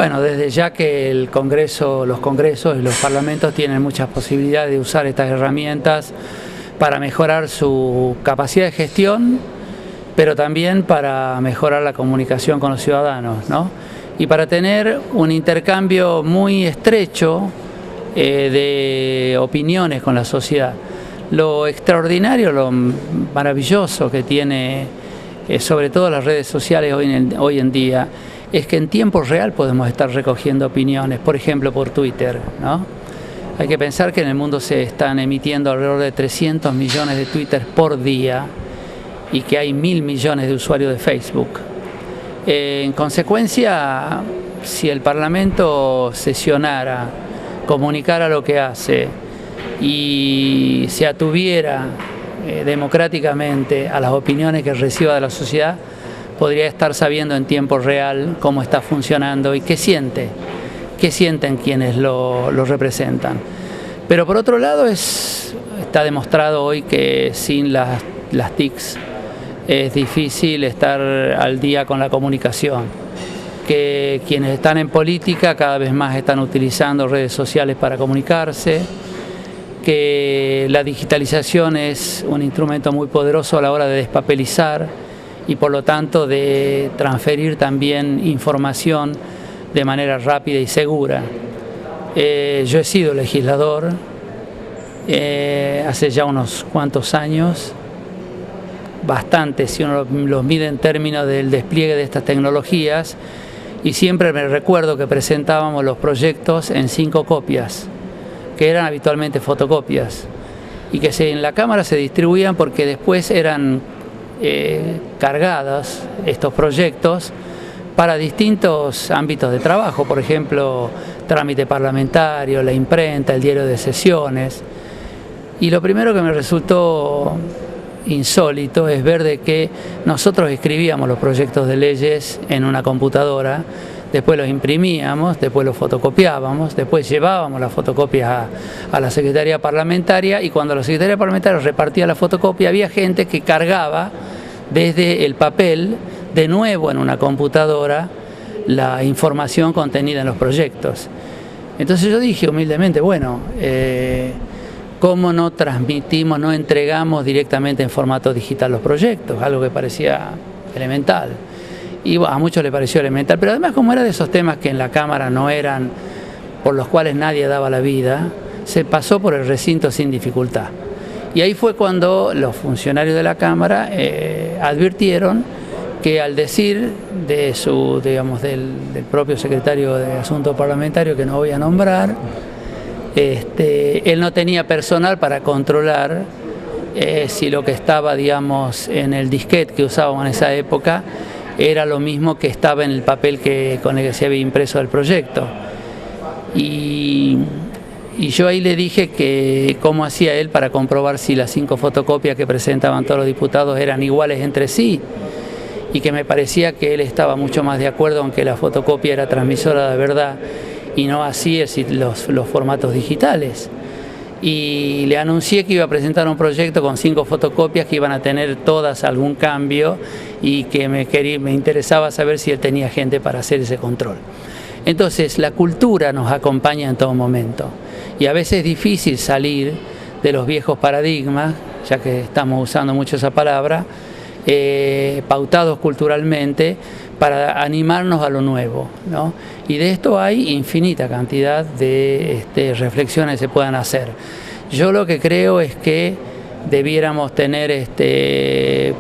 Bueno, desde ya que el Congreso, los congresos y los parlamentos tienen muchas posibilidades de usar estas herramientas para mejorar su capacidad de gestión, pero también para mejorar la comunicación con los ciudadanos, ¿no? Y para tener un intercambio muy estrecho de opiniones con la sociedad. Lo extraordinario, lo maravilloso que tiene sobre todo las redes sociales hoy en día es que en tiempo real podemos estar recogiendo opiniones, por ejemplo por Twitter, ¿no? Hay que pensar que en el mundo se están emitiendo alrededor de 300 millones de Twitter por día y que hay 1.000 millones de usuarios de Facebook. En consecuencia, si el Parlamento sesionara, comunicara lo que hace y se atuviera democráticamente a las opiniones que reciba de la sociedad, podría estar sabiendo en tiempo real cómo está funcionando y qué sienten quienes lo representan. Pero por otro lado está demostrado hoy que sin las TICs es difícil estar al día con la comunicación, que quienes están en política cada vez más están utilizando redes sociales para comunicarse, que la digitalización es un instrumento muy poderoso a la hora de despapelizar y por lo tanto de transferir también información de manera rápida y segura. Yo he sido legislador hace ya unos cuantos años, bastante si uno los mide en términos del despliegue de estas tecnologías, y siempre me recuerdo que presentábamos los proyectos en 5 copias, que eran habitualmente fotocopias, y que en la Cámara se distribuían porque después eran cargadas estos proyectos para distintos ámbitos de trabajo, por ejemplo, trámite parlamentario, la imprenta, el diario de sesiones. Y lo primero que me resultó insólito es ver de que nosotros escribíamos los proyectos de leyes en una computadora, después los imprimíamos, después los fotocopiábamos, después llevábamos las fotocopias a la Secretaría Parlamentaria, y cuando la Secretaría Parlamentaria repartía la fotocopia había gente que cargaba desde el papel de nuevo en una computadora la información contenida en los proyectos. Entonces yo dije humildemente, bueno, ¿cómo no transmitimos, no entregamos directamente en formato digital los proyectos? Algo que parecía elemental. Y a muchos les pareció elemental, pero además como era de esos temas que en la Cámara no eran por los cuales nadie daba la vida, se pasó por el recinto sin dificultad. Y ahí fue cuando los funcionarios de la Cámara advirtieron que al decir de del propio secretario de Asuntos Parlamentarios, que no voy a nombrar, él no tenía personal para controlar si lo que estaba, digamos, en el disquete que usábamos en esa época era lo mismo que estaba en el papel con el que se había impreso el proyecto. Y yo ahí le dije que cómo hacía él para comprobar si las 5 fotocopias que presentaban todos los diputados eran iguales entre sí, y que me parecía que él estaba mucho más de acuerdo en que la fotocopia era transmisora de verdad y no así los formatos digitales. Y le anuncié que iba a presentar un proyecto con 5 fotocopias que iban a tener todas algún cambio y que me interesaba saber si él tenía gente para hacer ese control. Entonces la cultura nos acompaña en todo momento y a veces es difícil salir de los viejos paradigmas, ya que estamos usando mucho esa palabra, pautados culturalmente, para animarnos a lo nuevo, ¿no? Y de esto hay infinita cantidad de reflexiones que se puedan hacer. Yo lo que creo es que debiéramos tener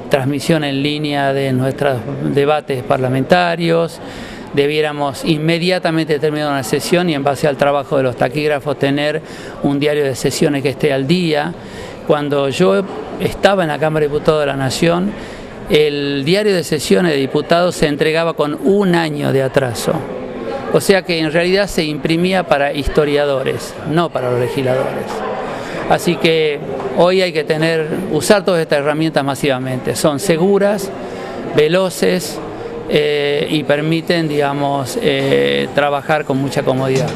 transmisión en línea de nuestros debates parlamentarios, debiéramos inmediatamente terminar una sesión y en base al trabajo de los taquígrafos tener un diario de sesiones que esté al día. Cuando yo estaba en la Cámara de Diputados de la Nación, el diario de sesiones de diputados se entregaba con 1 año de atraso. O sea que en realidad se imprimía para historiadores, no para los legisladores. Así que hoy hay que usar todas estas herramientas masivamente. Son seguras, veloces y permiten, digamos, trabajar con mucha comodidad.